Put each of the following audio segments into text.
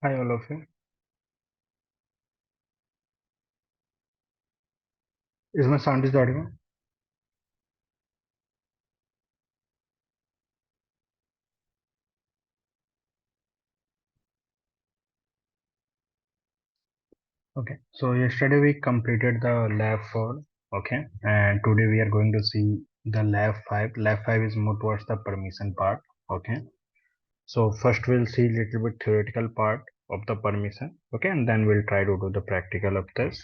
Hi, all of you. Is my sound is audible? Okay. So yesterday we completed the lab 4. Okay. And today we are going to see the lab 5. Lab 5 is more towards the permission part. Okay. So first we'll see little bit theoretical part of the permission. Okay. And then we'll try to do the practical of this.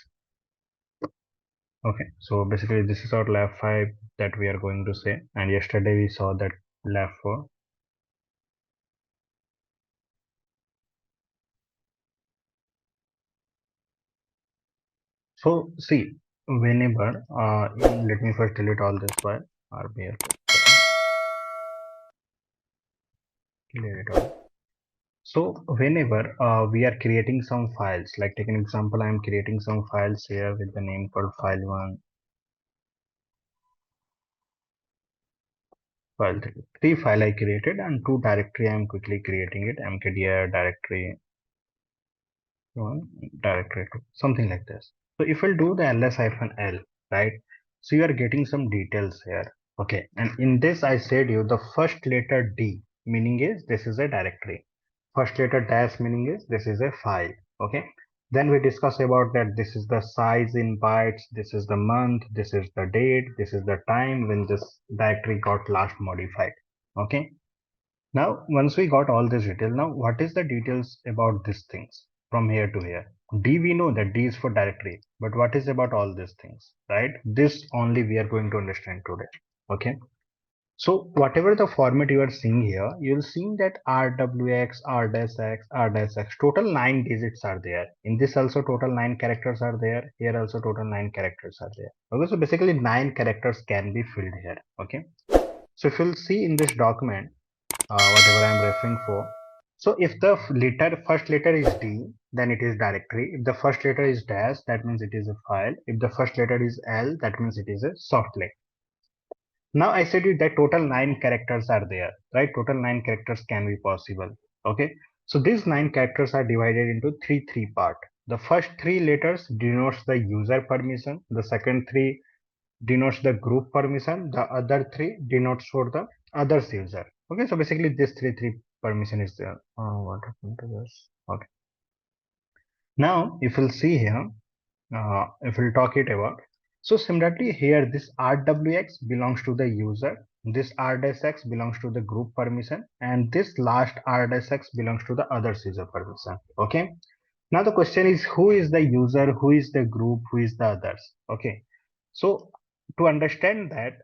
Okay. So basically this is our lab 5 that we are going to say. And yesterday we saw that lab 4. So see, whenever let me first delete all this file. RBL. Clear it all. So whenever we are creating some files, like take an example, I am creating some files here with the name called file1, file3. Three file I created and two directory I am quickly creating it, mkdir directory 1, directory 2, something like this. So if we'll do the ls-l, right? So you are getting some details here. Okay, and in this I said you the first letter D meaning is this is a directory. First letter dash meaning is this is a file. Okay. Then we discuss about that this is the size in bytes, this is the month, this is the date, this is the time when this directory got last modified. Okay. Now, once we got all this detail, now what is the details about these things from here to here? D, we know that D is for directory, but what is about all these things, right? This only we are going to understand today. Okay. So whatever the format you are seeing here, you'll see that RWX, R-X, R-X, total 9 digits are there. In this also total 9 characters are there. Here also total 9 characters are there. Okay, so basically 9 characters can be filled here. Okay. So if you'll see in this document, whatever I'm referring for. So if the first letter is D, then it is directory. If the first letter is dash, that means it is a file. If the first letter is L, that means it is a software. Now I said you that total 9 characters are there, right? Total 9 characters can be possible. Okay. So these 9 characters are divided into three part. The first 3 letters denotes the user permission. The second 3 denotes the group permission. The other 3 denotes for the others user. Okay. So basically this three permission is there. What happened to this? Okay. Now if you'll see here, if we'll talk it about. So similarly here, this RWX belongs to the user, this RDSX belongs to the group permission, and this last RDSX belongs to the others user permission. Okay. Now the question is who is the user, who is the group, who is the others? Okay. So to understand that,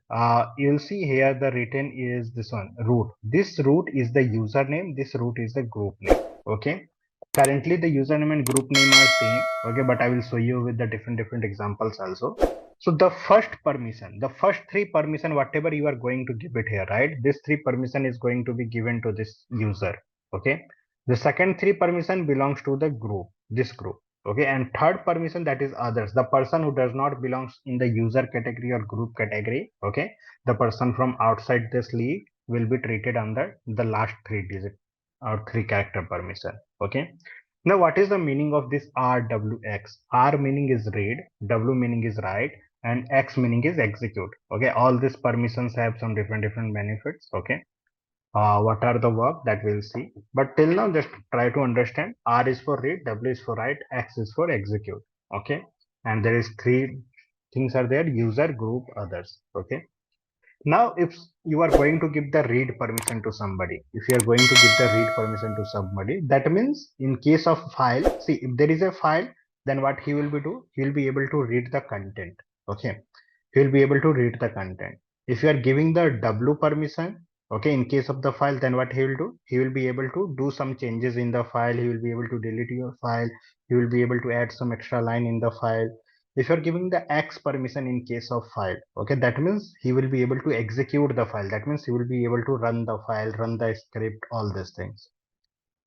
you'll see here the written is this one root. This root is the username, this root is the group name. Okay. Currently the username and group name are same. Okay, but I will show you with the different examples also. So the first permission, the first 3 permission, whatever you are going to give it here, right? This 3 permission is going to be given to this user. Okay. The second 3 permission belongs to the group, this group. Okay, and third permission, that is others, the person who does not belongs in the user category or group category. Okay, the person from outside this league will be treated under the last 3 digit or 3 character permission. Okay. Now what is the meaning of this RWX? R meaning is read, W meaning is write, and X meaning is execute. Okay, all these permissions have some different benefits. Okay, what are the work that we'll see, but till now just try to understand. R is for read, W is for write, X is for execute. Okay, and there is 3 things are there: user, group, others. Okay. Now if you are going to give the read permission to somebody, if you are going to give the read permission to somebody, that means in case of file, see, if there is a file, then what he will be do, he will be able to read the content. Okay, he will be able to read the content. If you are giving the W permission, okay, in case of the file, then what he will do, he will be able to do some changes in the file, he will be able to delete your file, he will be able to add some extra line in the file. If you're giving the X permission in case of file, okay, that means he will be able to execute the file, that means he will be able to run the file, run the script, all these things.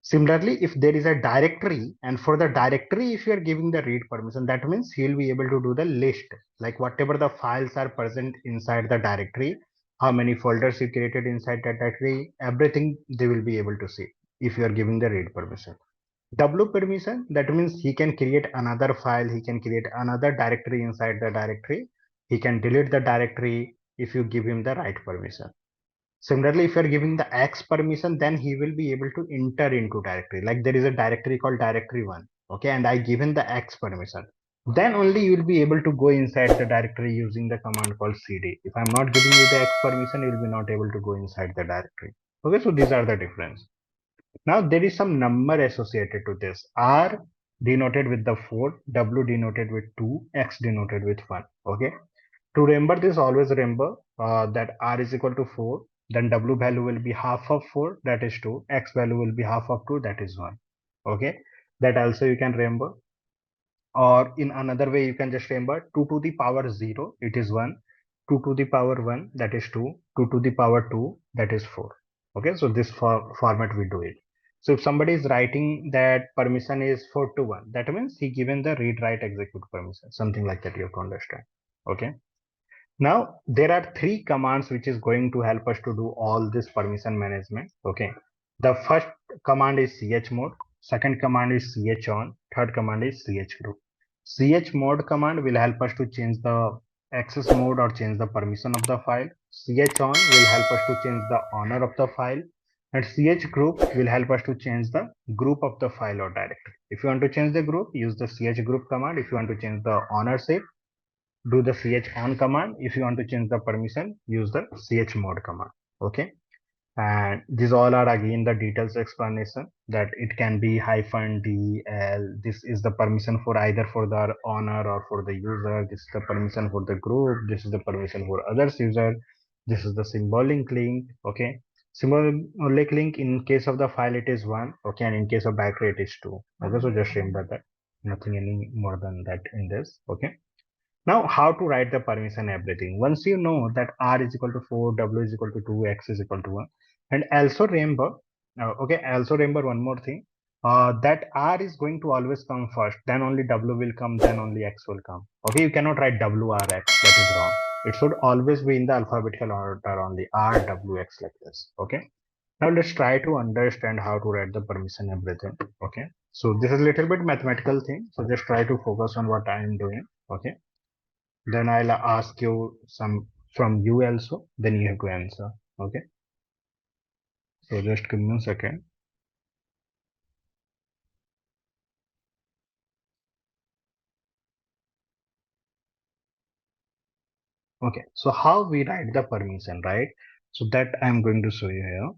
Similarly, if there is a directory, and for the directory if you are giving the read permission, that means he will be able to do the list, like whatever the files are present inside the directory, how many folders you created inside that directory, everything they will be able to see if you are giving the read permission. W permission, that means he can create another file, he can create another directory inside the directory, he can delete the directory if you give him the right permission. Similarly, if you are giving the X permission, then he will be able to enter into directory. Like there is a directory called directory 1, okay, and I given the X permission. Then only you will be able to go inside the directory using the command called cd. If I'm not giving you the X permission, you will be not able to go inside the directory. Okay, so these are the difference. Now there is some number associated to this. R denoted with the 4, W denoted with 2, X denoted with 1. Okay. To remember this, always remember that R is equal to 4, then W value will be half of 4, that is 2, X value will be half of 2, that is 1. Okay. That also you can remember. Or in another way, you can just remember 2 to the power 0, it is 1, 2 to the power 1, that is 2, 2 to the power 2, that is 4. Okay, so this format we do it. So if somebody is writing that permission is 4 to 1, that means he given the read, write, execute permission, something like that you have to understand. Okay. Now there are three commands which is going to help us to do all this permission management. Okay. The first command is chmod, second command is chon, third command is chgroup. Chmod command will help us to change the access mode or change the permission of the file. Chon will help us to change the owner of the file. And chgroup will help us to change the group of the file or directory. If you want to change the group, use the chgroup command. If you want to change the ownership, do the chon command. If you want to change the permission, use the chmod command. Okay. And these all are again the details explanation that it can be -d-l. This is the permission for either for the owner or for the user. This is the permission for the group. This is the permission for others user. This is the symbolic link. Okay. Symbolic link in case of the file it is 1. Okay. And in case of directory it is 2. Okay. So just remember that. Nothing any more than that in this. Okay. Now, how to write the permission everything? Once you know that R is equal to 4, W is equal to 2, X is equal to 1. And also remember, also remember one more thing, that R is going to always come first, then only W will come, then only X will come. Okay, you cannot write WRX, that is wrong. It should always be in the alphabetical order only, RWX like this. Okay. Now let's try to understand how to write the permission everything. Okay. So this is a little bit mathematical thing. So just try to focus on what I am doing. Okay. Then I'll ask you some from you also, then you have to answer. Okay. So just give me a second. Okay. So how we write the permission, right? So that I'm going to show you here.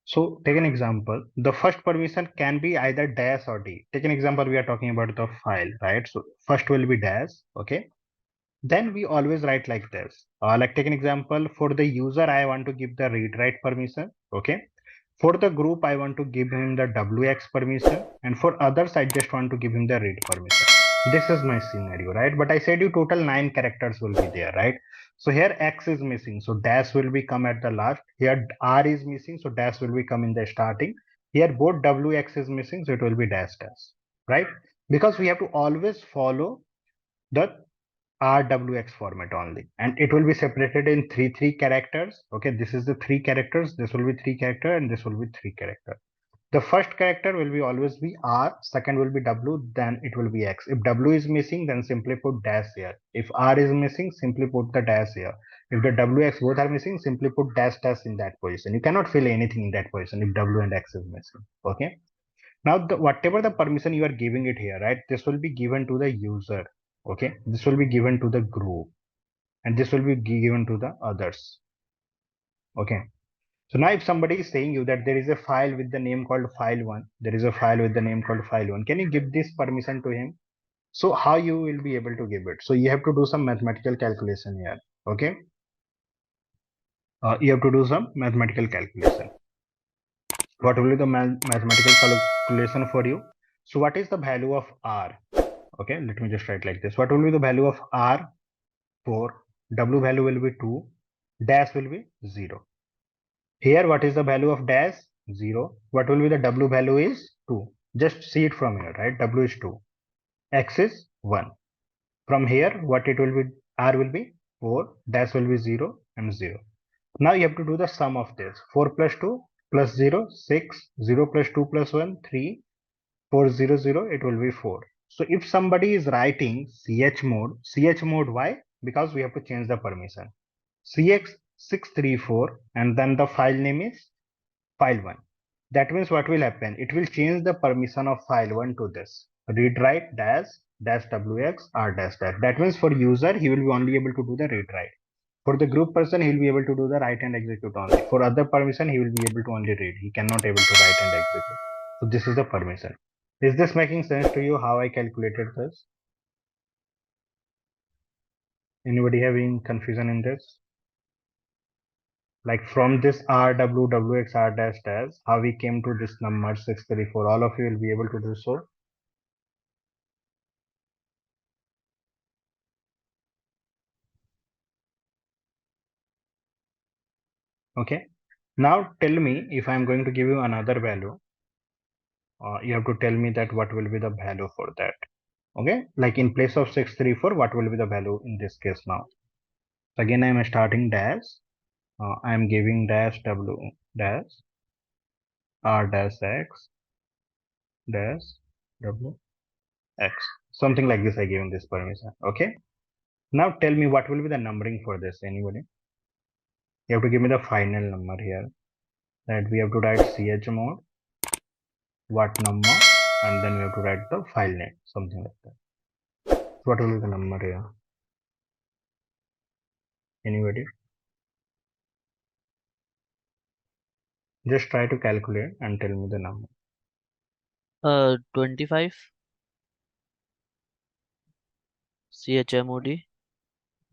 So take an example. The first permission can be either dash or D. Take an example. We are talking about the file, right? So first will be dash. Okay. Then we always write like this. Like take an example for the user, I want to give the read write permission. Okay. For the group, I want to give him the WX permission, and for others, I just want to give him the read permission. This is my scenario, right? But I said you total 9 characters will be there, right? So here X is missing, so dash will be come at the last. Here R is missing, so dash will be come in the starting. Here both WX is missing, so it will be dash dash, right? Because we have to always follow the RWX format only, and it will be separated in three characters. Okay, this is the 3 characters, this will be 3 character, and this will be 3 character. The first character will be always be R, second will be W, then it will be X. If W is missing, then simply put dash here. If R is missing, simply put the dash here. If the WX both are missing, simply put dash dash in that position. You cannot fill anything in that position if W and X is missing. Okay. Now, whatever the permission you are giving it here, right? This will be given to the user. Okay. This will be given to the group, and this will be given to the others. Okay. So now if somebody is saying you that there is a file with the name called file1, there is a file with the name called file1, can you give this permission to him? So how you will be able to give it? So you have to do some mathematical calculation here. Okay. You have to do some mathematical calculation. What will be the mathematical calculation for you? So what is the value of R? Okay, let me just write like this. What will be the value of R? 4. W value will be 2. Dash will be 0. Here, what is the value of dash? 0. What will be the W value is 2. Just see it from here, right? W is 2. X is 1. From here, what it will be? R will be 4. Dash will be 0 and 0. Now you have to do the sum of this. 4 plus 2, plus 0, 6, 0 plus 2 plus 1, 3, 4, 0, 0, it will be 4. So if somebody is writing chmod, why? Because we have to change the permission. cx634 and then the file name is file1. That means what will happen? It will change the permission of file1 to this read write dash wx r dash dash. That means for user, he will be only able to do the read write. For the group person, he will be able to do the write and execute only. For other permission, he will be able to only read. He cannot able to write and execute. So this is the permission. Is this making sense to you how I calculated this? Anybody having confusion in this? Like from this RWWX R dash dash, how we came to this number 634, all of you will be able to do so. Okay. Now tell me if I'm going to give you another value, you have to tell me that what will be the value for that. Okay. Like in place of 634, what will be the value in this case now? So again, I'm starting dash. I'm giving dash W dash R dash X dash W X. Something like this I given this permission. Okay. Now tell me what will be the numbering for this. Anybody? You have to give me the final number here. That we have to write chmod, what number, and then we have to write the file name, something like that. What will be the number here? Anybody? Just try to calculate and tell me the number. 25 chmod.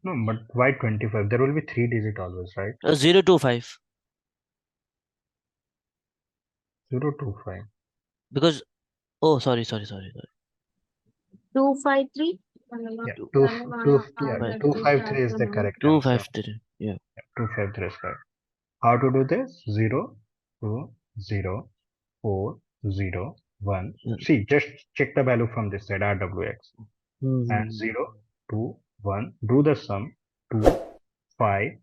No, but why 25? There will be 3 digit always, right? 025 025. because sorry. 253. Yeah, Two- 253 is the correct answer. 253. Yeah. 253 is correct. How to do this? 0, 2, 0, 4, 0, 1. Yeah. See, just check the value from this side, RWX. Mhm. And 0, 2, 1. Do the sum. 2, 5,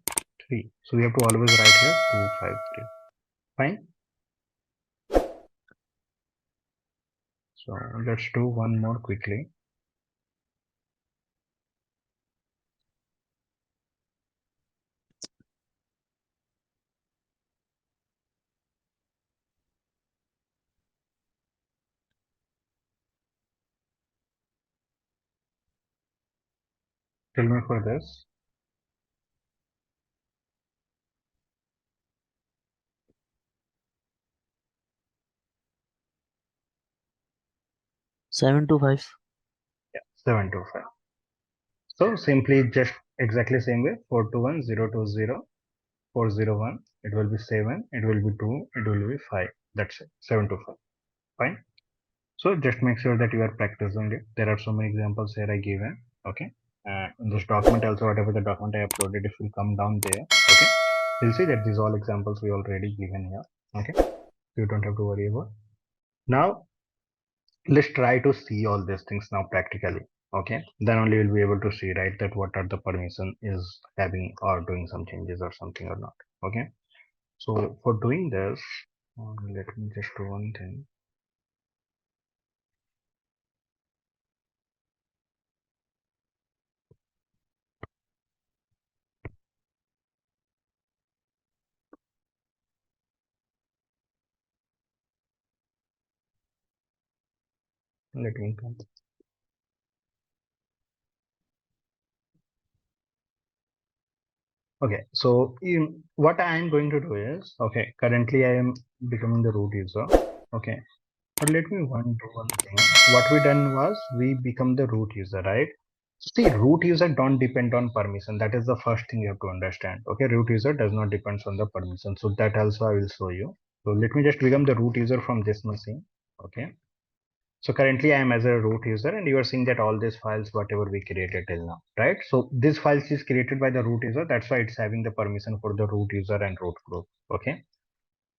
3. So we have to always write here 2, 5, 3. Fine. So let's do one more quickly. Tell me for this. Seven to five. Yeah, 725. So simply just exactly same way 421 020 401. It will be 7. It will be 2. It will be 5. That's it. 725. Fine. So just make sure that you are practicing it. There are so many examples here I given. Okay. In this document also, whatever the document I uploaded, if you come down there, okay, you'll see that these all examples we already given here. Okay. You don't have to worry about. Now let's try to see all these things now practically. Okay, then only we'll be able to see, right, that what are the permission is having or doing some changes or something or not. Okay, so for doing this, let me just do one thing. Let me come. Okay, so what I am going to do is, okay, currently I am becoming the root user. Okay, but let me do one thing. What we done was we become the root user, right? See, root user don't depend on permission. That is the first thing you have to understand. Okay, root user does not depend on the permission. So that also I will show you. So let me just become the root user from this machine. Okay. So currently I am as a root user and you are seeing that all these files, whatever we created till now, right? So this files is created by the root user. That's why it's having the permission for the root user and root group. Okay.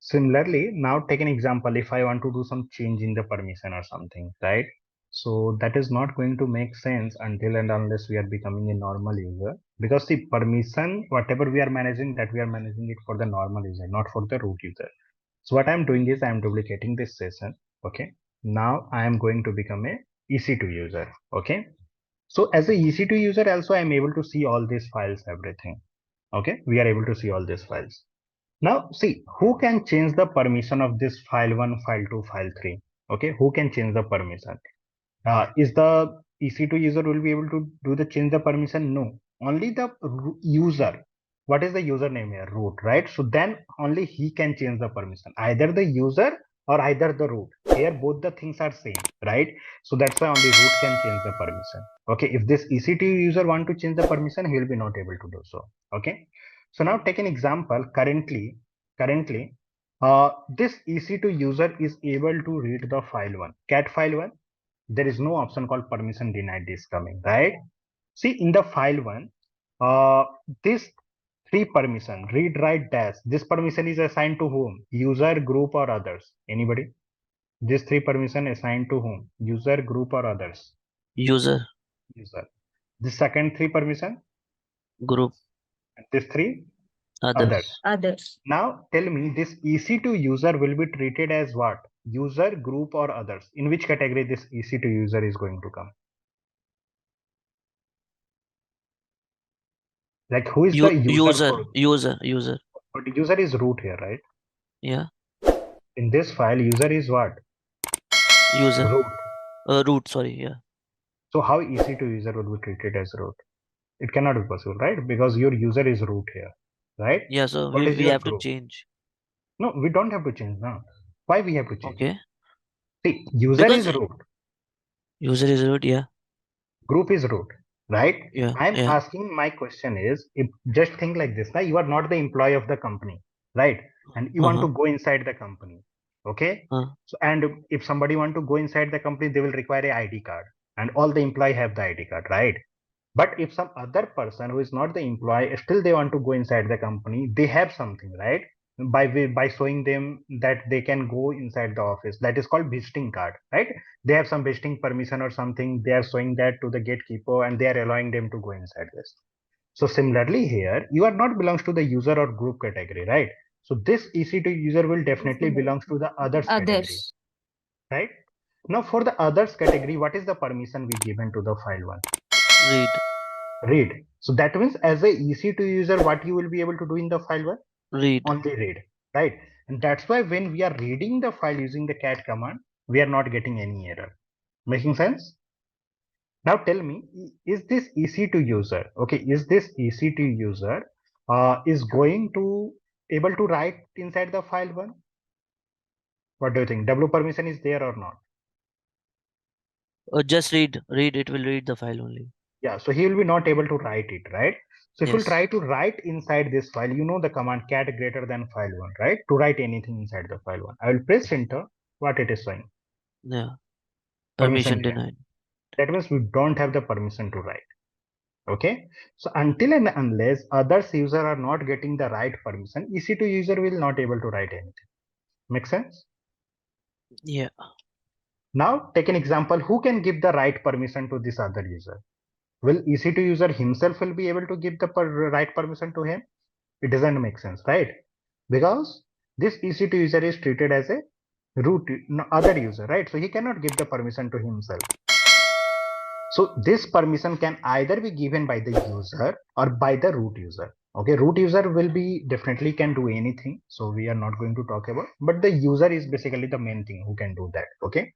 Similarly, now take an example. If I want to do some change in the permission or something, right? So that is not going to make sense until and unless we are becoming a normal user, because the permission, whatever we are managing, that we are managing it for the normal user, not for the root user. So what I'm doing is I'm duplicating this session. Okay. Now I am going to become a EC2 user. Okay. So as a EC2 user also I'm able to see all these files, everything. Okay. We are able to see all these files. Now see who can change the permission of this file 1, file 2, file 3. Okay. Who can change the permission? Is the EC2 user will be able to do the change the permission? No, only the user. What is the username here? Root, right? So then only he can change the permission, either the user or either the root. Here both the things are same, right? So that's why only root can change the permission. Okay, if this EC2 user want to change the permission, he will be not able to do so. Okay, so now take an example. Currently, this EC2 user is able to read the file 1, cat file 1. There is no option called permission denied is coming, right? See in the file 1, this 3 permission, read, write, dash, this permission is assigned to whom? User, group, or others? Anybody? This 3 permission assigned to whom? User, group, or others? User, User. The second 3 permission, group, and this 3 others. others. Others. Now tell me, this EC2 user will be treated as what? User, group, or others? In which category this EC2 user is going to come? Like who is the user for? User. But user is root here, right? Yeah, In this file, user is what? user. Root. Root, sorry, yeah. So how EC2 user will be treated as root? It cannot be possible, right? Because your user is root here, right? Yeah, so What is we your have to group? change. No, we don't have to change now. Why we have to change? Okay. See, user Because is root, user is root, yeah. group is root, right? Yeah, I'm yeah. asking, my question is, if just think like this, now you are not the employee of the company, right? And you want to go inside the company, okay? So, and if somebody want to go inside the company, they will require a ID card, and all the employee have the ID card, right? But if some other person who is not the employee, still they want to go inside the company, they have something, right? By showing them that they can go inside the office. That is called visiting card, right? They have some visiting permission or something. They are showing that to the gatekeeper and they are allowing them to go inside this. So similarly here, you are not belongs to the user or group category, right? So this EC2 user will definitely belongs to the others category, Others. right? Now for the others category, what is the permission we given to the file 1? Read. So that means as a EC2 user, what you will be able to do in the file 1? Read. Only read, right? And that's why when we are reading the file using the cat command, we are not getting any error. Making sense? Now tell me, is this EC2 user, okay, is this EC2 user is going to able to write inside the file 1? What do you think? W permission is there or not? Just read. Read, it will read the file only. Yeah, so he will be not able to write it, right? So if you Yes. try to write inside this file, you know the command cat greater than file 1, right? To write anything inside the file 1. I will press enter, what it is showing? Yeah. Permission Permission denied. That means we don't have the permission to write. Okay. So until and unless others user are not getting the right permission, EC2 user will not able to write anything. Make sense? Yeah. Now take an example. Who can give the right permission to this other user? Will EC2 user himself will be able to give the right permission to him? It doesn't make sense, right? Because this EC2 user is treated as a root other user, right? So he cannot give the permission to himself. So this permission can either be given by the user or by the root user. Okay, root user will be definitely can do anything. So we are not going to talk about, but the user is basically the main thing who can do that. Okay.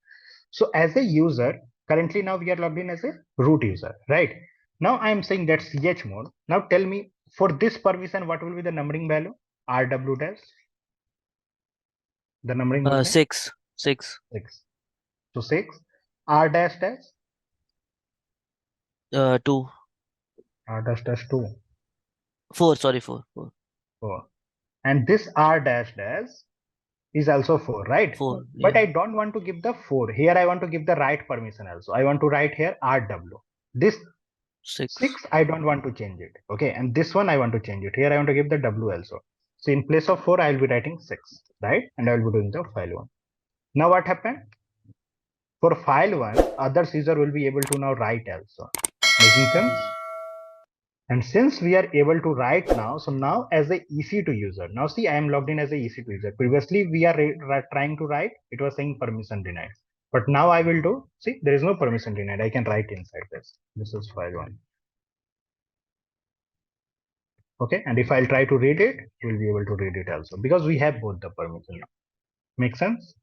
So as a user, currently now we are logged in as a root user, right? Now I am saying that chmod. Now tell me for this permission, what will be the numbering value? RW dash. The numbering will be 6. 6. So 6. R dash dash. 2. R dash dash 2. 4, sorry, 4. 4. And this R dash dash is also 4, right? 4. But Yeah. I don't want to give the 4. Here I want to give the right permission also. I want to write here RW. This 6 I don't want to change it. Okay. And this one I want to change it. Here I want to give the W also. So in place of 4, I will be writing 6, right? And I will be doing the file 1. Now what happened? For file 1, others user will be able to now write also. Making sense? And since we are able to write now, so now as a EC2 user, now see, I am logged in as a EC2 user. Previously, we are trying to write, it was saying permission denied. But now I will do, see, there is no permission denied. I can write inside this. This is file one. Okay, and if I'll try to read it, we'll be able to read it also because we have both the permission now. Make sense?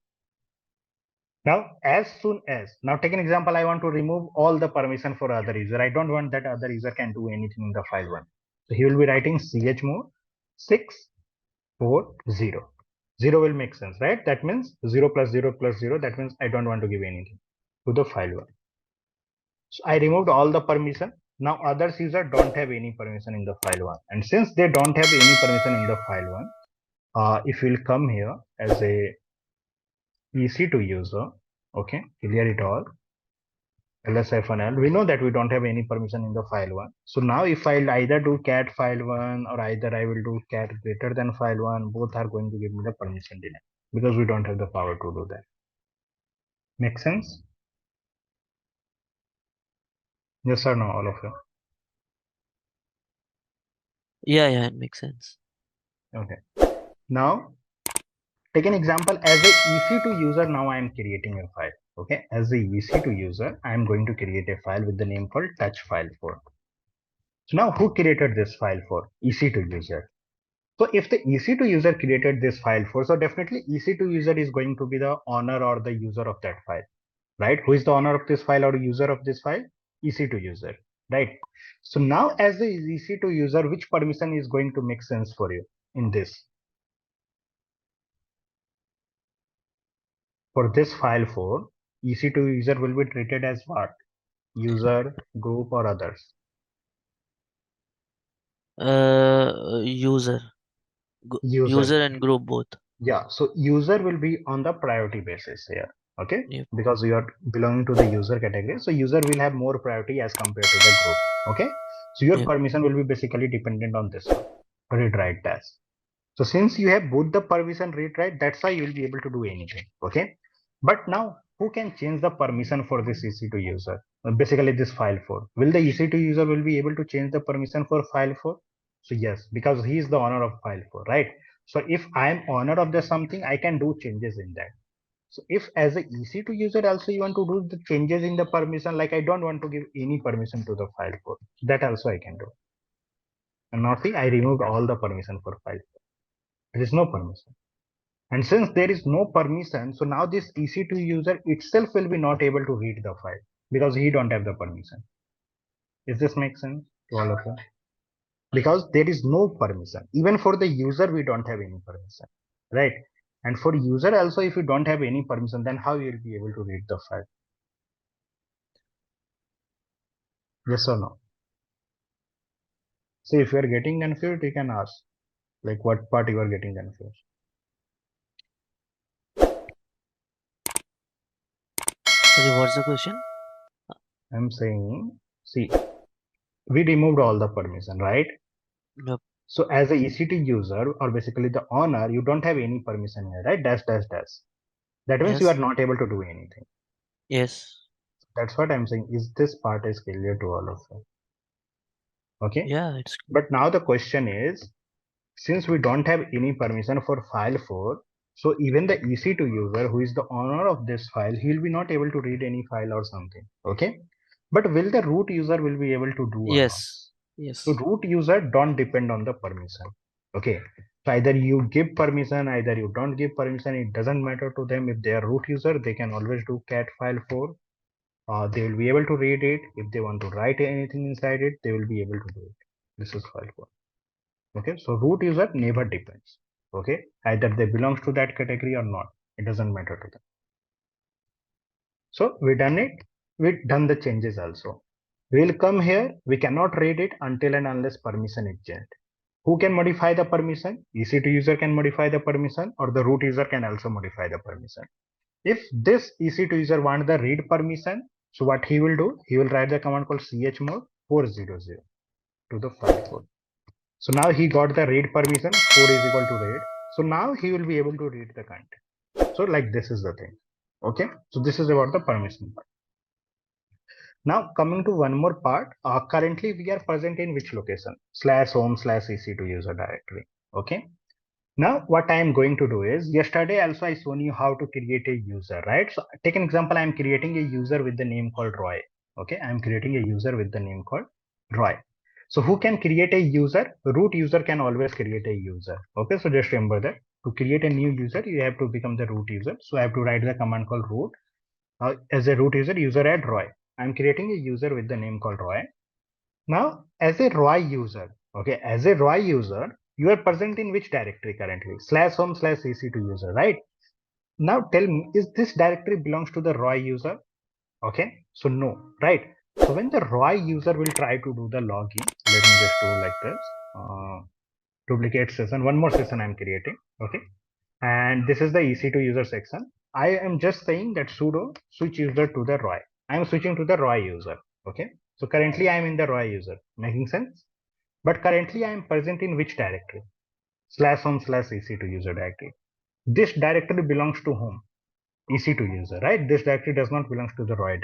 Now, as soon as, now take an example, I want to remove all the permission for other user. I don't want that other user can do anything in the file one. So he will be writing chmod 640. 0 will make sense, right? That means 0 plus 0 plus 0. That means I don't want to give anything to the file one. So I removed all the permission. Now others user don't have any permission in the file one. And since they don't have any permission in the file one, if we'll come here as a EC2 user, okay, clear it all. ls-l, we know that we don't have any permission in the file one. So now if I'll either do cat file one or either I will do cat greater than file one, both are going to give me the permission denied because we don't have the power to do that. Make sense? Yes or no, all of you? Yeah, it makes sense. Okay. Now take an example as a EC2 user. Now I am creating a file. Okay, as a EC2 user, I am going to create a file with the name called touch file 4. So now who created this file for? EC2 user. So if the EC2 user created this file for, so definitely EC2 user is going to be the owner or the user of that file, right? Who is the owner of this file or user of this file? EC2 user, right? So now as the EC2 user, which permission is going to make sense for you in this? For this file for EC2 user will be treated as what? User, group or others? User. User. User and group both. Yeah, so user will be on the priority basis here. Okay, Yep. because you are belonging to the user category, so user will have more priority as compared to the group. Okay, so your Yep. permission will be basically dependent on this one, read write task. So since you have both the permission read write, that's why you will be able to do anything. Okay, but now who can change the permission for this EC2 user? Basically this file 4. Will the EC2 user will be able to change the permission for file 4? So yes, because he is the owner of file 4, right? So if I am owner of the something, I can do changes in that. So if as a EC2 user also you want to do the changes in the permission, like I don't want to give any permission to the file 4, that also I can do. And now see, I removed all the permission for file 4. There is no permission. And since there is no permission, so now this EC2 user itself will be not able to read the file because he don't have the permission. Does this make sense to all of you? Because there is no permission. Even for the user, we don't have any permission, right? And for user also, if you don't have any permission, then how you will be able to read the file? Yes or no? See, if you are getting confused, you can ask, like what part you are getting confused. Sorry, what's the question? I'm saying, see, we removed all the permission, right? Yep. So as a EC2 user or basically the owner, you don't have any permission here, right? Dash, dash, dash. That means you are Yes. not able to do anything. Yes. That's what I'm saying. Is this part is clear to all of you? Okay. Yeah, it's But now the question is, since we don't have any permission for file 4, so even the EC2 user who is the owner of this file, he will be not able to read any file or something. Okay. But will the root user will be able to do or not? yes. So Yes. root user don't depend on the permission. Okay. So either you give permission, either you don't give permission. It doesn't matter to them. If they are root user, they can always do cat file 4. They will be able to read it. If they want to write anything inside it, they will be able to do it. This is file 4. Okay. So root user never depends. Okay. Either they belongs to that category or not. It doesn't matter to them. So we done it. We done the changes also. We'll come here. We cannot read it until and unless permission is changed. Who can modify the permission? EC2 user can modify the permission, or the root user can also modify the permission. If this EC2 user wants the read permission, so what he will do? He will write the command called chmod 400 to the file code. So now he got the read permission, 4 is equal to read. So now he will be able to read the content. So like this is the thing. Okay. So this is about the permission part. Now coming to one more part, currently we are present in which location? /home/ec2 user directory. Okay. Now what I am going to do is, yesterday also I shown you how to create a user, right? So take an example, I am creating a user with the name called Roy. Okay, I am creating a user with the name called Roy. So who can create a user? Root user can always create a user. Okay, so just remember that to create a new user, you have to become the root user. So I have to write the command called root. As a root user add Roy. I am creating a user with the name called Roy. Now, as a Roy user, okay, as a Roy user, you are present in which directory currently? /home/ec2 user, right? Now tell me, is this directory belongs to the Roy user? Okay, so no, right? So when the Roy user will try to do the login, let me just do like this. Duplicate session, one more session I'm creating, okay? And this is the EC2 user section. I am just saying that sudo switch user to the Roy. I am switching to the Roy user, okay? So currently I am in the Roy user, making sense? But currently I am present in which directory? /home/ec2 user directory. This directory belongs to whom? EC2 user, right? This directory does not belong to the Roy.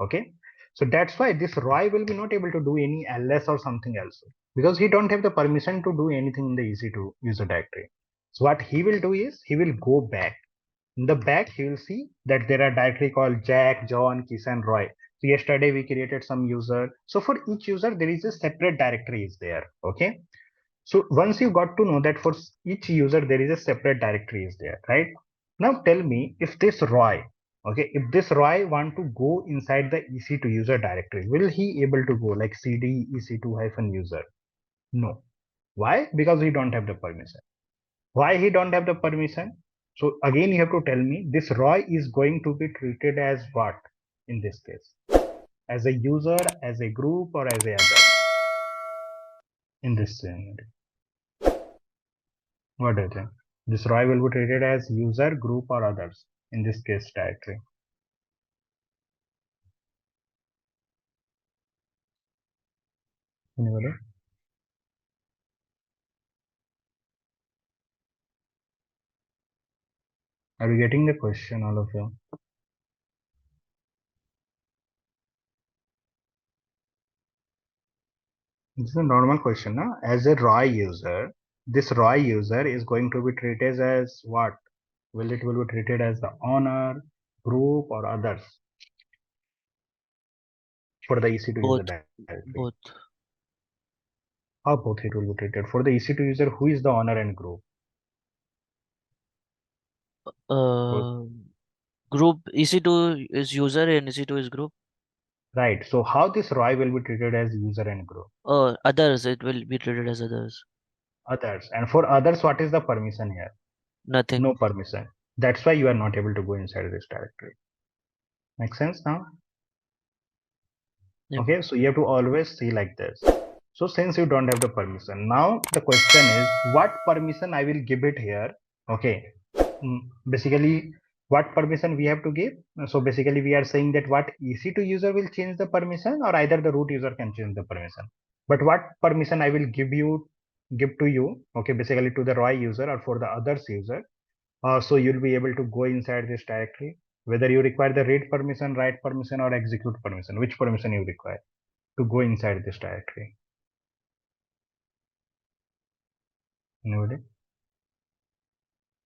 Okay. So that's why this Roy will be not able to do any ls or something else, because he don't have the permission to do anything in the EC2 user directory. So what he will do is he will go back. In the back, he will see that there are directory called Jack, John, Kisan, Roy. So yesterday we created some user. So for each user, there is a separate directory is there. Okay. So once you got to know that for each user, there is a separate directory is there, right? Now tell me, if this Roy, okay, if this Roy want to go inside the EC2 user directory, will he able to go like cd ec2-user? No. Why? Because he don't have the permission. Why he don't have the permission? So again, you have to tell me this Roy is going to be treated as what in this case? As a user, as a group, or as a other in this scenario? What do you think? This Roy will be treated as user, group, or others in this case directory. Anybody? Are you getting the question, all of you? This is a normal question, na? As a Roy user, this Roy user is going to be treated as what? Will it will be treated as the owner, group, or others for the EC2 user Both. directory? Both. How both it will be treated? For the EC2 user, who is the owner and group? Both. Uh, Group EC2 is user and EC2 is group. Right. So how this Roy will be treated as user and group? Others, it will be treated as others. Others. And for others, what is the permission here? No Nothing. permission. That's why you are not able to go inside this directory. Make sense now? Yep. Okay, so you have to always see like this. So since you don't have the permission, now the question is what permission I will give it here. Okay. Basically, what permission we have to give? So basically we are saying that what EC2 user will change the permission, or either the root user can change the permission. But what permission I will give to you, okay, basically to the Roy user or for the others user. So you'll be able to go inside this directory, whether you require the read permission, write permission, or execute permission, which permission you require to go inside this directory. Anybody?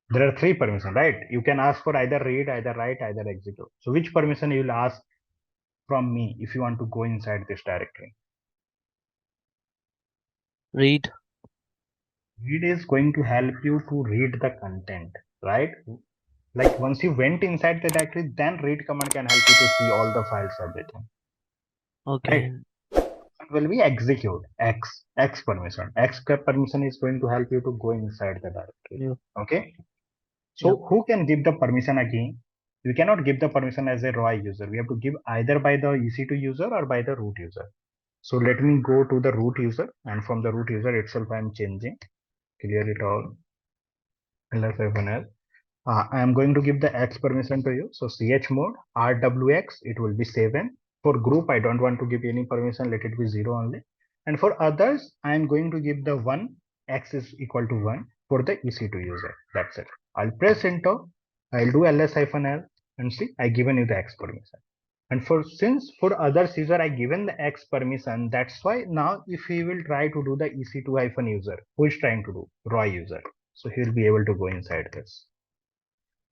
There are three permissions, right? You can ask for either read, either write, either execute. So which permission you will ask from me if you want to go inside this directory? Read. Read is going to help you to read the content, right? Like once you went inside the directory, then read command can help you to see all the files, everything, right? Okay. Will be execute x permission. X permission is going to help you to go inside the directory. Yep. Okay. So Yep. who can give the permission again? We cannot give the permission as a Roy user. We have to give either by the EC2 user or by the root user. So let me go to the root user, and from the root user itself I am changing. Clear it all. ls-l. I am going to give the X permission to you. So chmod rwx, it will be 7. For group, I don't want to give any permission. Let it be 0 only. And for others, I am going to give the 1. X is equal to 1 for the EC2 user. That's it. I'll press enter. I'll do ls-l and see I given you the X permission. And since for others user I given the X permission, that's why now if he will try to do the EC2-user, who is trying to do Roy user, so he will be able to go inside this.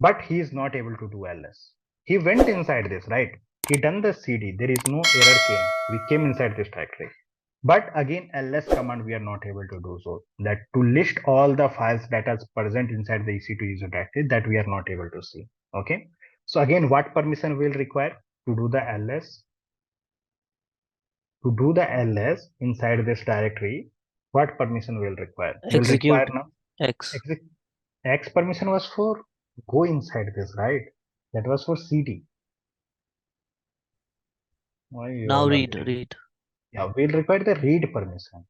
But he is not able to do ls. He went inside this, right? He done the cd, there is no error came. We came inside this directory. But again, ls command we are not able to do so. That to list all the files that are present inside the EC2 user directory, that we are not able to see. Okay. So again, what permission will require to do the ls? To do the ls inside this directory, what permission will require? Will require Execute now X. X permission was for go inside this, right? That was for cd. Why you Now all are read, getting? read. Yeah, we'll require the read permission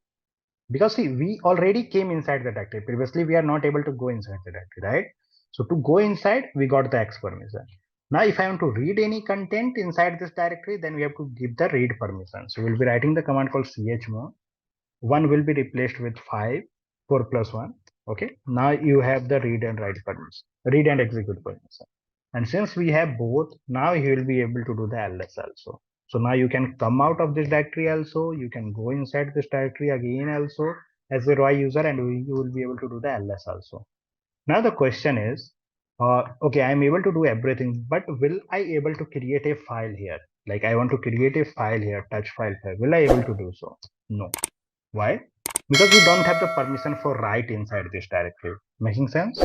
because see, we already came inside the directory. Previously, we are not able to go inside the directory, right? So to go inside, we got the X permission. Now, if I want to read any content inside this directory, then we have to give the read permission. So we'll be writing the command called chmod. 1 will be replaced with 5, 4 plus 1. Okay. Now you have the read and write permission, read and execute permission. And since we have both, now you will be able to do the ls also. So now you can come out of this directory also. You can go inside this directory again also as a raw user, and you will be able to do the ls also. Now the question is, okay, I'm able to do everything, but will I able to create a file here? Like I want to create a file here, touch file here. Will I able to do so? No. Why? Because we don't have the permission for write inside this directory. Making sense?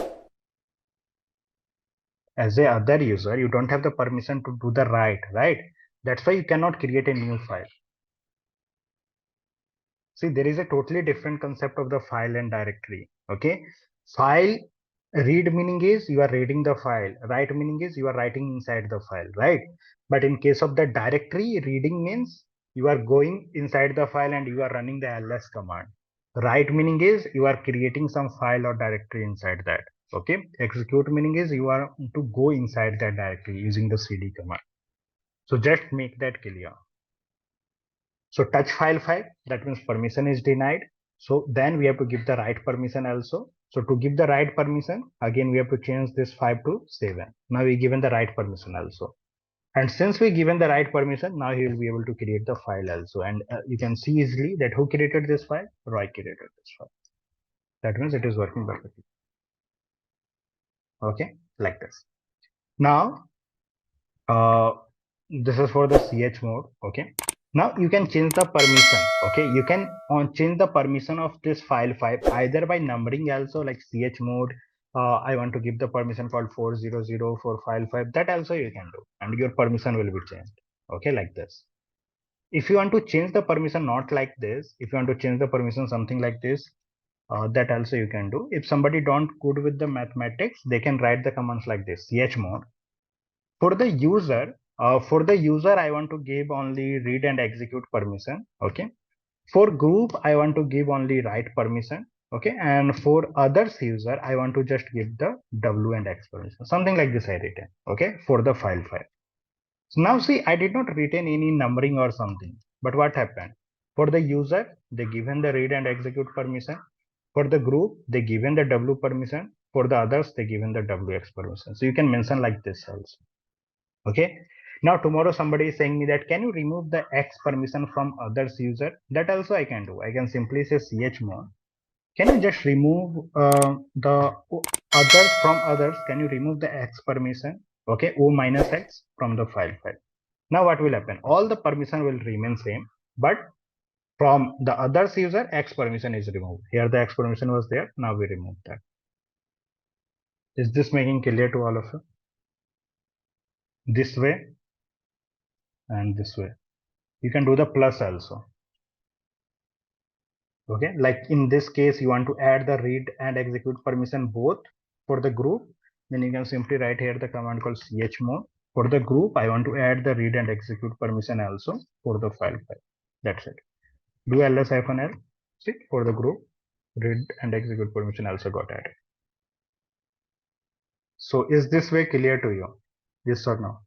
As a other user, you don't have the permission to do the write, right? That's why you cannot create a new file. See, there is a totally different concept of the file and directory. Okay. File read meaning is you are reading the file. Write meaning is you are writing inside the file, right? But in case of the directory, reading means you are going inside the file and you are running the ls command. Write meaning is you are creating some file or directory inside that. Okay. Execute meaning is you are to go inside that directory using the cd command. So just make that clear. So touch file 5, that means permission is denied. So then we have to give the write permission also. So to give the write permission, again, we have to change this 5 to 7. Now we given the write permission also. And since we given the write permission, now he will be able to create the file also. And you can see easily that who created this file? Roy created this file. That means it is working perfectly. Okay, like this. Now, uh, this is for the chmod. Okay. Now you can change the permission. Okay, you can change the permission of this file 5 either by numbering also, like chmod. I want to give the permission called 400 for file 5. That also you can do, and your permission will be changed. Okay, like this. If you want to change the permission not like this, if you want to change the permission something like this, that also you can do. If somebody don't good with the mathematics, they can write the commands like this: chmod for the user. For the user, I want to give only read and execute permission. Okay. For group, I want to give only write permission. Okay. And for others user, I want to just give the W and X permission. Something like this I written. Okay. For the file file. So now see, I did not retain any numbering or something. But what happened? For the user, they given the read and execute permission. For the group, they given the W permission. For the others, they given the WX permission. So you can mention like this also. Okay. Now tomorrow somebody is saying me that can you remove the X permission from others user? That also I can do. I can simply say chmod. Can you just remove the others from others? Can you remove the X permission? Okay, O minus X from the file file. Now what will happen? All the permission will remain same, but from the others user, X permission is removed. Here the X permission was there. Now we remove that. Is this making clear to all of you? This way and this way. You can do the plus also. Okay, like in this case, you want to add the read and execute permission both for the group. Then you can simply write here the command called chmod. For the group, I want to add the read and execute permission also for the file file. That's it. Do ls-l. See, for the group, read and execute permission also got added. So is this way clear to you? Yes or no?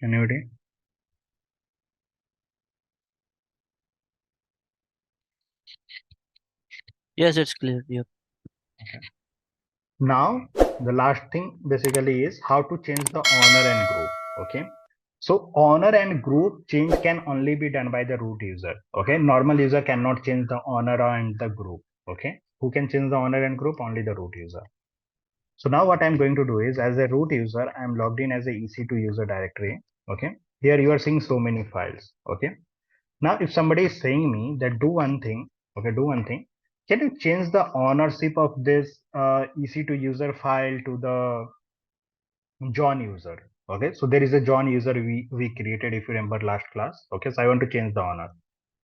Anybody? Yes, it's clear. Yep. Okay. Now the last thing basically is how to change the owner and group. Okay. So owner and group change can only be done by the root user. Okay. Normal user cannot change the owner and the group. Okay. Who can change the owner and group? Only the root user. So now what I'm going to do is, as a root user, I'm logged in as a EC2 user directory. Okay. Here you are seeing so many files. Okay. Now if somebody is saying me that do one thing, okay, do one thing. Can you change the ownership of this EC2 user file to the John user? Okay. So there is a John user we created, if you remember last class. Okay. So I want to change the owner.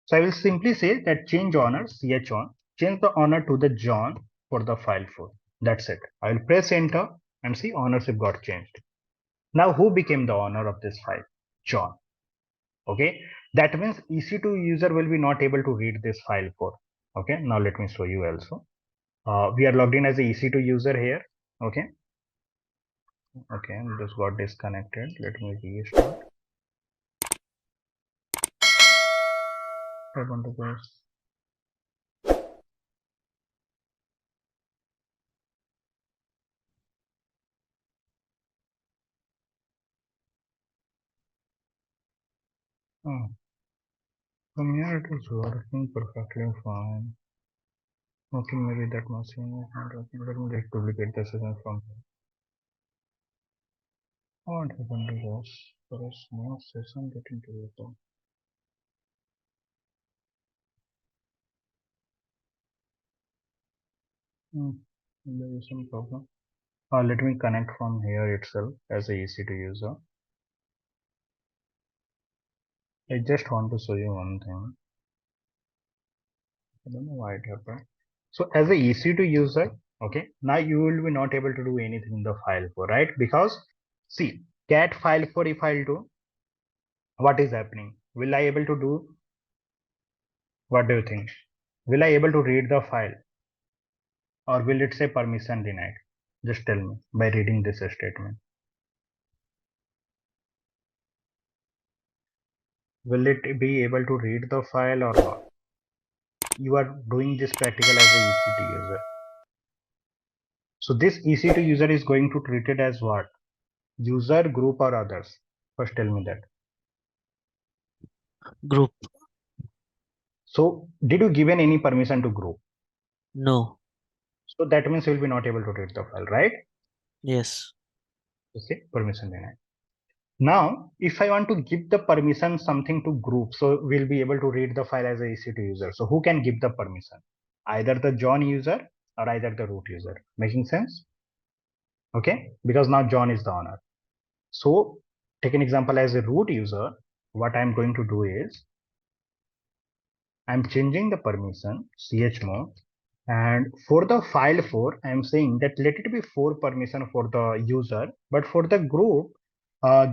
So I will simply say that change owner, chon, change the owner to the John for the file 4. That's it. I will press enter and see ownership got changed. Now who became the owner of this file? John. Okay. That means EC2 user will be not able to read this file 4. Okay. Now let me show you also. We are logged in as a EC2 user here. Okay. Okay. This got disconnected. Let me restart. I want to go. Oh, from here it is working perfectly fine. Okay, maybe that machine is not working. Let me just duplicate the session from here. What happened to this? There is no session getting deleted. There is some problem. Let me connect from here itself as a EC2 user. I just want to show you one thing. I don't know why it happened. So as a EC2 user, okay, now you will be not able to do anything in the file 4, right? Because see, cat file 4 if I'll do, what is happening? Will I able to do? What do you think? Will I able to read the file, or will it say permission denied? Just tell me by reading this statement. Will it be able to read the file or not? You are doing this practical as a EC2 user. So this EC2 user is going to treat it as what? User, group, or others? First tell me that. Group. So did you given any permission to group? No. So that means you will be not able to read the file, right? Yes. Okay, permission denied. Now, if I want to give the permission something to group, so we'll be able to read the file as a EC2 user. So who can give the permission? Either the John user or either the root user. Making sense? Okay, because now John is the owner. So take an example as a root user. What I'm going to do is I'm changing the permission chmod, and for the file 4 I'm saying that let it be 4 permission for the user, but for the group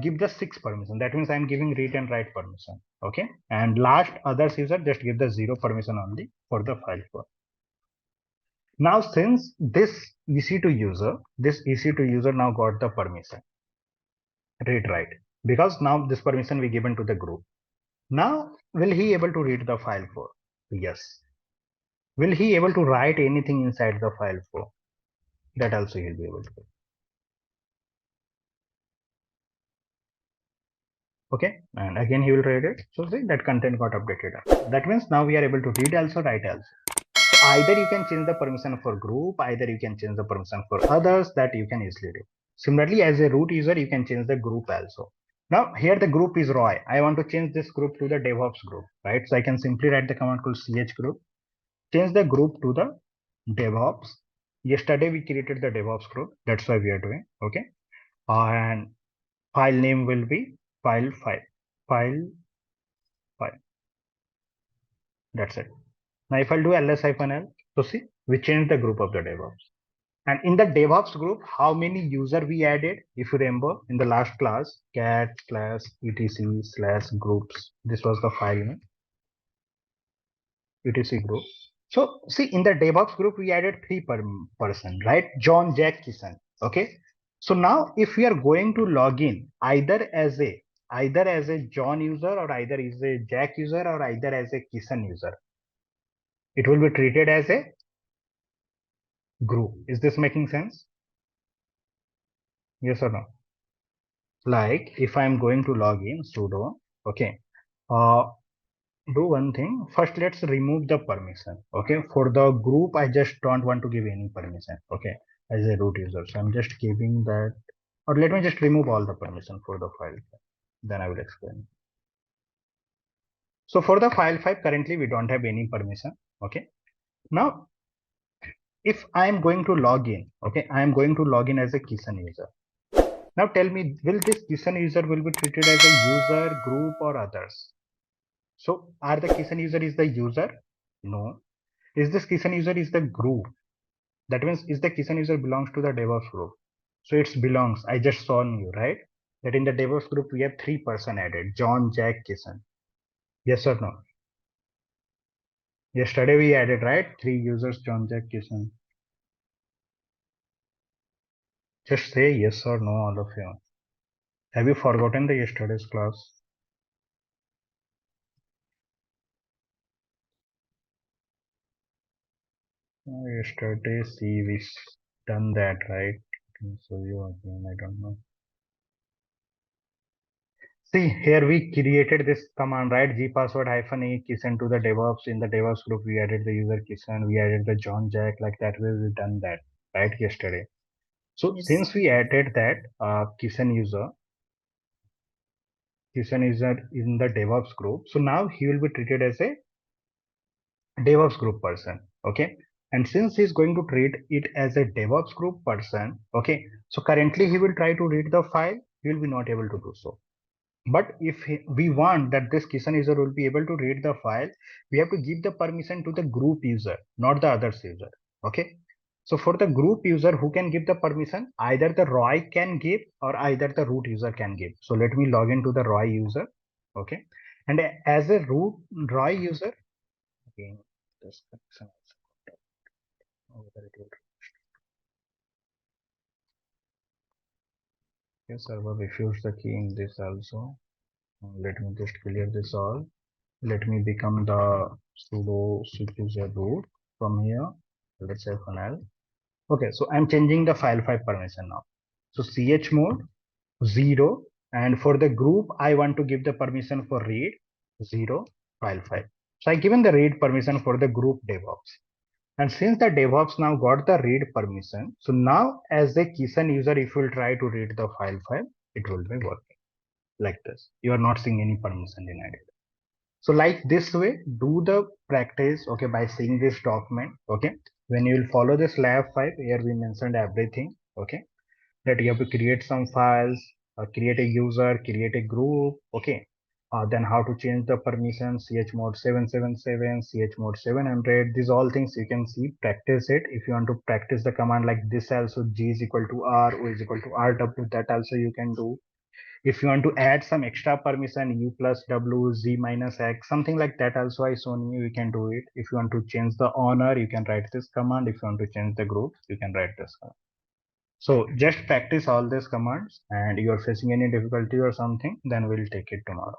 give the 6 permission. That means I'm giving read and write permission. Okay, and last others user just give the 0 permission only for the file 4. Now since this EC2 user now got the permission read write, because now this permission we given to the group. Now will he able to read the file 4? Yes. Will he able to write anything inside the file 4? That also he'll be able to do. Okay, and again he will read it. So see that content got updated. That means now we are able to read also, write also. So either you can change the permission for group, either you can change the permission for others, that you can easily do. Similarly, as a root user, you can change the group also. Now here the group is Roy. I want to change this group to the DevOps group, right? So I can simply write the command called chgroup, change the group to the DevOps. Yesterday we created the DevOps group. That's why we are doing. Okay. And file name will be file 5. File 5. That's it. Now if I'll do ls-l, so see, we changed the group of the DevOps. And in the DevOps group, how many user we added? If you remember in the last class, cat /etc/groups. This was the file name, etc group. So see, in the DevOps group, we added 3 per person, right? John, Jack, Kisan. Okay. So now if we are going to log in either as a John user, or either as a Jack user, or either as a Kisan user, it will be treated as a group. Is this making sense? Yes or no? Like if I'm going to log in sudo, okay, do one thing. First, let's remove the permission. Okay, for the group, I just don't want to give any permission. Okay, as a root user, so I'm just giving that, or let me just remove all the permission for the file. Then I will explain. So for the file 5, currently we don't have any permission. Okay, now if I am going to log in, okay, I am going to log in as a Kisan user. Now tell me, will this Kisan user will be treated as a user, group, or others? So are the Kisan user is the user? No. Is this Kisan user is the group? That means is the Kisan user belongs to the DevOps group. So it belongs. I just saw you, right? That in the DevOps group we have 3 person added: John, Jack, Kisan. Yes or no? Yesterday we added, right? 3 users: John, Jack, Kisan. Just say yes or no, all of you. Have you forgotten the yesterday's class? Yesterday, see, we done that, right? So you again, I don't know. See, here we created this command, right? Gpassword -e Kisan to the DevOps. In the DevOps group, we added the user Kisan, we added the John Jack, like that way we done that, right? Yesterday. So Yes. since we added that Kisan user in the DevOps group, so now he will be treated as a DevOps group person. Okay. And since he's going to treat it as a DevOps group person, okay, so currently he will try to read the file, he will be not able to do so. But if we want that this Kisan user will be able to read the file, we have to give the permission to the group user, not the others user. Okay. So for the group user who can give the permission, either the Roy can give or either the root user can give. So let me log into the Roy user. Okay. And as a root Roy user, again, this connection whether it will. Yes, server refused the key in this also. Let me just clear this all. Let me become the sudo user root from here. Let's say funnel. Okay, so I'm changing the file 5 permission now. So chmod 0, and for the group I want to give the permission for read 0 file 5. So I given the read permission for the group DevOps. And since the DevOps now got the read permission, so now as a Kisan user, if you will try to read the file 5, it will be working like this. You are not seeing any permission denied. So like this way, do the practice, okay, by seeing this document, okay. When you will follow this lab 5, here we mentioned everything, okay, that you have to create some files, create a user, create a group, okay. Then how to change the permission, chmod 777, chmod 700, these all things you can see, practice it. If you want to practice the command like this also, g is equal to r, o is equal to rw, that also you can do. If you want to add some extra permission, u plus w, z minus x, something like that also I shown you, you can do it. If you want to change the honor, you can write this command. If you want to change the group, you can write this command. So just practice all these commands, and you're facing any difficulty or something, then we'll take it tomorrow.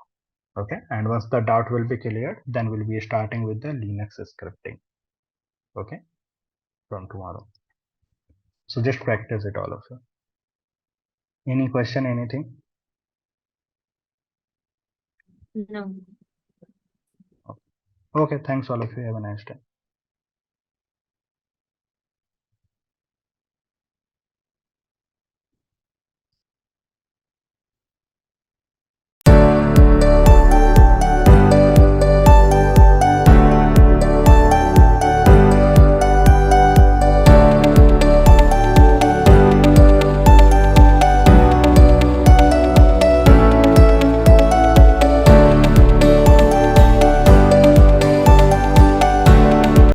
Okay. And once the doubt will be cleared, then we'll be starting with the Linux scripting. Okay. From tomorrow. So just practice it, all of you. Any question, anything? No. Okay. Thanks all of you. Have a nice day.